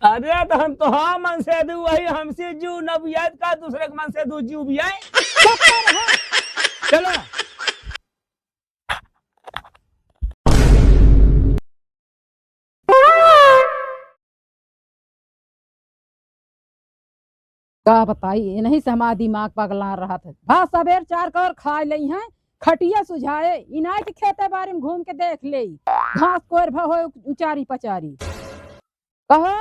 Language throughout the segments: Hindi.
अरे तो हम तो हाँ मन से दू वही हमसे जू न बुआई का दूसरे के मन से दू जू बुआई। चलो का बताई नहीं से हमारा दिमाग पगला रहा था। भा सवेर 4 कर खा ली हैं खटिया सुझाए इनाय के खेते बारे में घूम के देख ले घास कोर भा हो उचारी पचारी कहो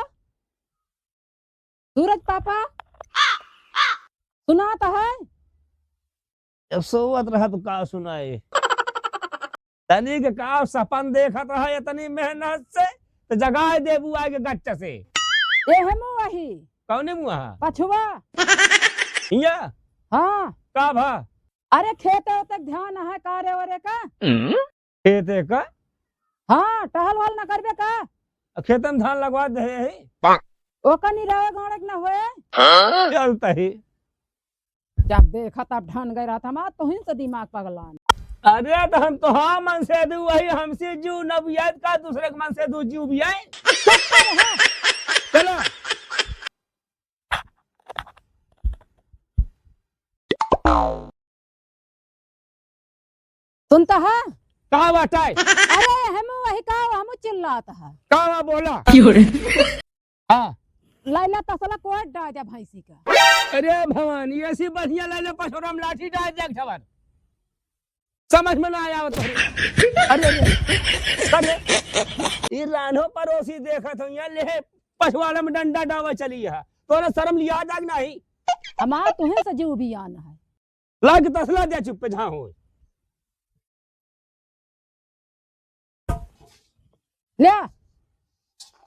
सूरज पापा सुना तो है। जब सोवत रहा तो का सुनाए तनी के का सपन देखत रहा तनी मेहनत से तो जगाए दे बुआई के गच्च से। ए हमू वही कौने मुआ पछुआ हिया हाँ का भा अरे खेते तक ध्यान है कार्य वरे का खेते का हाँ टहल वहल न करबे का खेत में धान लगवा दे है ओका निरावे गाड़क न होए चलता ही। जब देखा तब ढन गए रहा था हमारा तो ही से दिमाग पगला। अरे तो हम तो हाँ मन से दू वही हमसे जू न बुआई का दूसरे के मन से दू जू बुआई। चलो सुनता है कहा बाटाई अरे हम वही का हम चिल्लाता है कहा बोला हाँ लैला तसला कोट डाल दे भैंसी का। अरे भवानी ऐसी बढ़िया ले पशुराम लाठी डाल दे खबर समझ में ना आया तो। अरे अरे ये रानो पड़ोसी देखा तो यहाँ ले पशुवाला में डंडा डावा चली है तोरा शर्म लिया जाग नहीं हमारा तुहे से जीव भी आना है लग तसला दे चुप पे जहाँ हो ले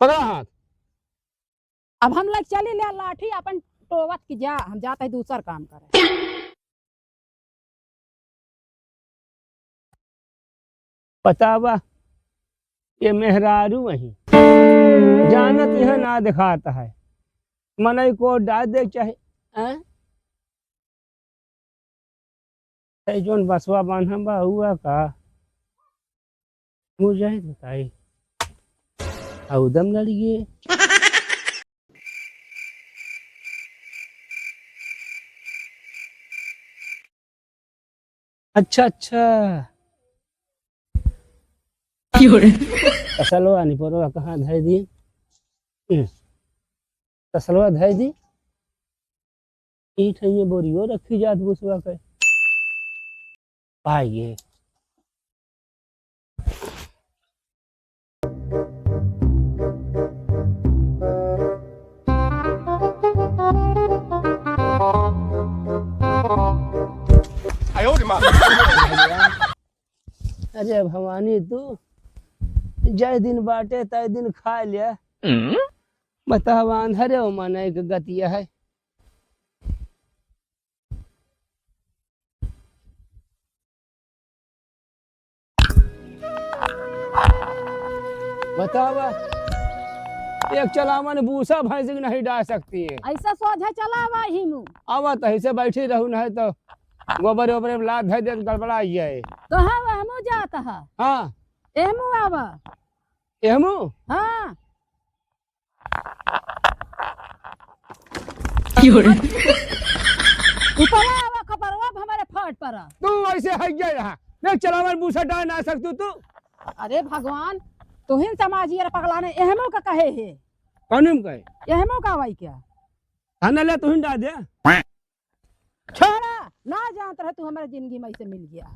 पकड़ा हाथ। अब हम लोग चले ले लाठी अपन टोवत की जा हम जाते हैं दूसरा काम करे। पतावा ये मेहरारू वही जानत यह ना दिखाता है मन को डाल दे चाहे जोन बसवा बांधा बा हुआ का मुझे बताई उदम लड़िए अच्छा अच्छा तसलवा नहीं पड़ोगा कहाँ धर दिए तसलवा धर दी ईट है बोरियो रखी जात बुसवा के पाइए अरे भवानी तू जय दिन बाटे तय दिन खा लिया बताओ अंधरे मन एक गतिया है बतावा एक चलावन बूसा भैंस नहीं डाल सकती है ऐसा सोझा चलावा ही मुँह आवा तो ऐसे बैठी रहू नहीं तो गोबर वोबर लाद धर दे गड़बड़ा जाए कहाँ वह हमू जाता है हाँ एमू आवा एहमू हाँ ऊपर आवा खपरवा हमारे फाट पड़ा तू ऐसे है गया यहाँ देख चलावन बूसा डाल ना सकती तू अरे भगवान तुहिन समाजी पगलाने एहमो का कहे है कौन कहे एहमो का भाई क्या खाना ले तू डाल दे छोड़ा ना जानता रहे तू हमारे जिंदगी में ऐसे मिल गया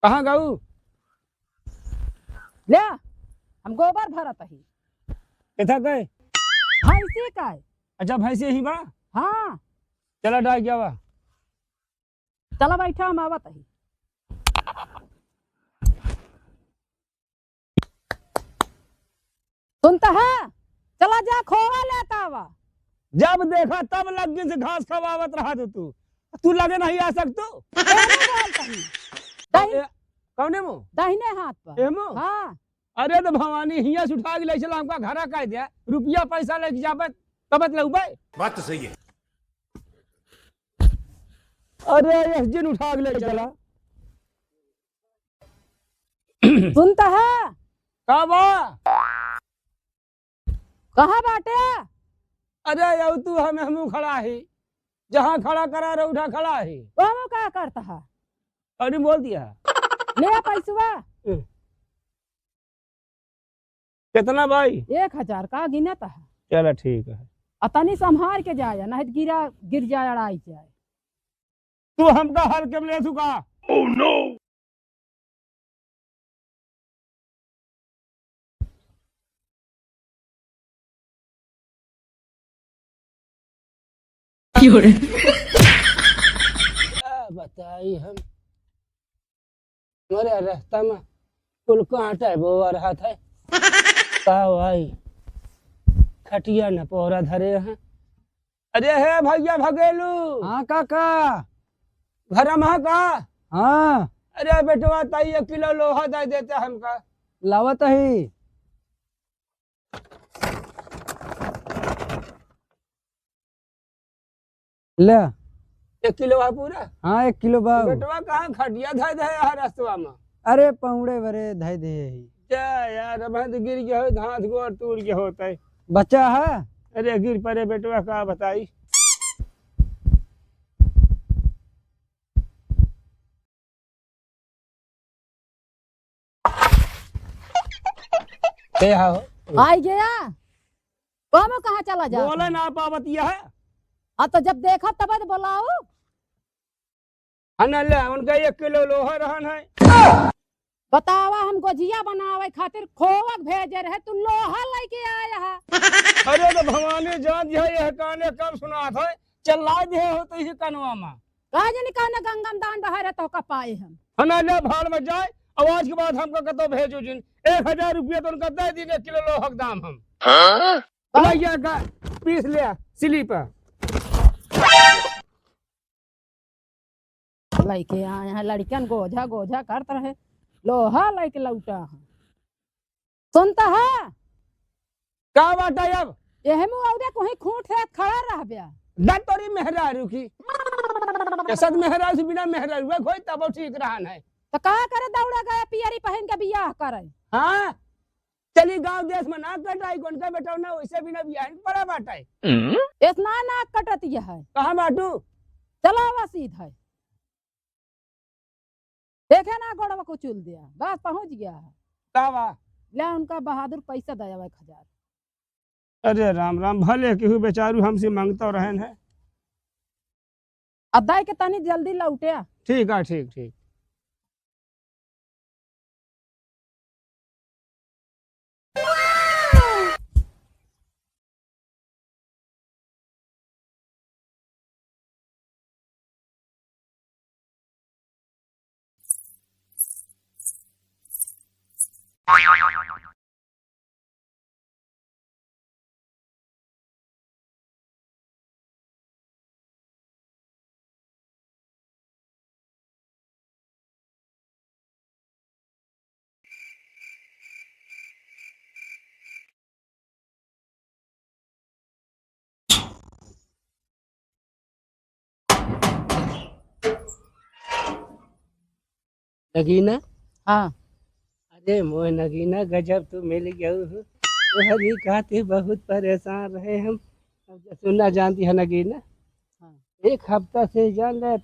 कहाँ गाऊ ले हम गोबर भरत ही इतना कहे भैंसी का है। अच्छा भैंसे ही बा हाँ चला डाल गया बा चला बैठा हम आवत ही सुनता है चला जा खोवा लेता हुआ जब देखा तब लग से घास खवावत रहा तू लगे नहीं आ सकतो कौने मुँह दाहिने हाथ पर एमो हाँ अरे तो भवानी हिया से उठा के ले चला हमका घरा कह दिया रुपया पैसा लेके जाबे तबत लगबे बात तो सही है। अरे इस दिन उठा के ले चला सुनता है? का बा? कहाँ बाटे? अरे यौ तू हमू खड़ा ही, जहाँ खड़ा करा रहा उठा खड़ा ही। वो क्या करता है? अरे बोल दिया। ले पैसवा। कितना भाई? 1000 का गिनता है। चलो ठीक है। अतनी संभाल के जाया, नहीं तो गिर जाए, अड़ाई जाए। तू हमका हर के ले चुका। Oh no. बताई हम हमारे रास्ता में कुल कांटा वो आ रहा था। का भाई खटिया न पोरा धरे हैं। अरे है भैया भगेलू। हाँ काका। घर में का? हाँ अरे बेटवा ताई 1 किलो लोहा दे देता हमका। लावत ही। ले 1 किलो है पूरा। हाँ 1 किलो बाबू। बेटवा कहाँ खटिया धर दे है रास्ता में। अरे पौड़े बरे धई दे ही। क्या यार अब तो गिर गया हो, हाथ गोड़ टूट गया होता है। बच्चा है? अरे गिर पड़े बेटवा का बताई। क्या हो? आई गया। कहाँ कहाँ चला जा? बोला ना पावतिया है। हाँ तो जब देखा तब तो बुलाओ। है ले उनका 1 किलो लोहा रहन है। बतावा हम गोजिया बनावे खातिर खोवक भेजे रहे, तू लोहा लेके आया है। अरे तो भवानी जान दिया ये काने कब सुना था। चला दे हो तो इसी कनवा में। कहा जाने कौन गंगम दान बहारे तो कपाए हम। है ले भाड़ में जाए आवाज के बाद हमको कतो भेजो जिन 1000 रुपया तो उनका दे दी 1 किलो लोहा का दाम हम। भैया का पीस लिया स्लीप। लेके आए हैं लड़कियन गोझा गोझा करते रहे, लोहा लेके लौटा है। सुनता है? का बात है अब? यही मुआवजा कोई खूंट है खड़ा रह गया। दत तोरी मेहरारू की सद मेहरारू से बिना मेहरारू है कोई तब ठीक रहन है। तो का करे दौड़ा गया पियरी पहन के बियाह करे। हाँ चली गांव देश में ना कटाई कौन का बेटा ना वैसे बिना बियाह पड़ा बाटा है। इतना नाक कटती है। कहाँ बाटू? चला हुआ सीधा देखे ना गोड़वा को चुल दिया, बस पहुंच गया है। कावा ले उनका बहादुर पैसा दया 1000। अरे राम राम भले केहू बेचारू हमसे मांगता रहन है। अब दाई के तनी जल्दी लौटे। ठीक है ठीक ठीक। नगीना। हाँ अरे मोह नगीना गजब तू मिल गया। हरी खाते बहुत परेशान रहे हम। अब सुनना जानती है नगीना। हाँ। 1 हफ्ता से जान ले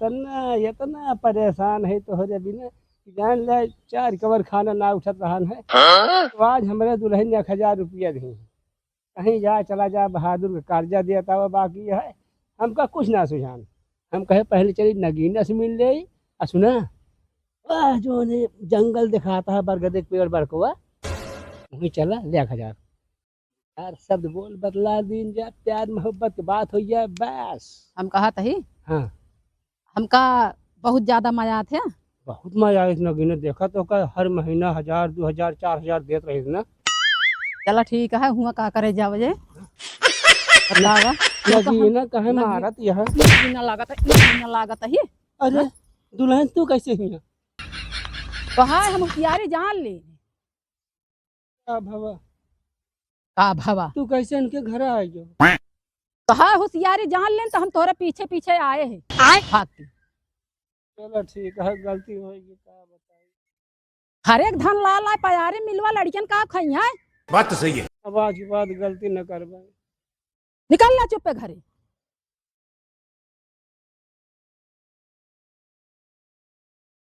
इतना परेशान है तोहरे बिना जान ले 4 कवर खाना ना उठत रहन है। तो आज हमारे दुल्हन 1000 रुपया दी कहीं जा चला जा बहादुर का कर्जा देता हुआ बाकी है हमका कुछ ना सुझान। हम कहे पहले चली नगीना से मिल ले। सुना वाह जो ने जंगल दिखाता है बरगद के पेड़ बरकुआ वहीं चला ले 1000 यार शब्द बोल बदला दिन जा प्यार मोहब्बत की बात हो जाए बस। हम कहा तही। हाँ हमका बहुत ज्यादा मजा थे। बहुत मजा आई नगीना देखा तो का हर महीना 1000 2000 4000 देत रही ना। चला ठीक है हुआ का करे जा बजे बतावा। नगीना कहे मारत यह महीना लागत ही। अरे दुल्हन तू कैसे हुई? कहा हम होशियारी जान ली। भवा का भवा तू कैसे उनके घर आ गयो? कहा होशियारी जान लें तो हम तोरे पीछे पीछे आए हैं भागती। चलो ठीक है गलती होगी का बताई। हर एक धन ला ला पयारे मिलवा लड़कियन का खई है। बात तो सही है। अब आज के बाद गलती न करबे। निकल ला चुप पे घरे।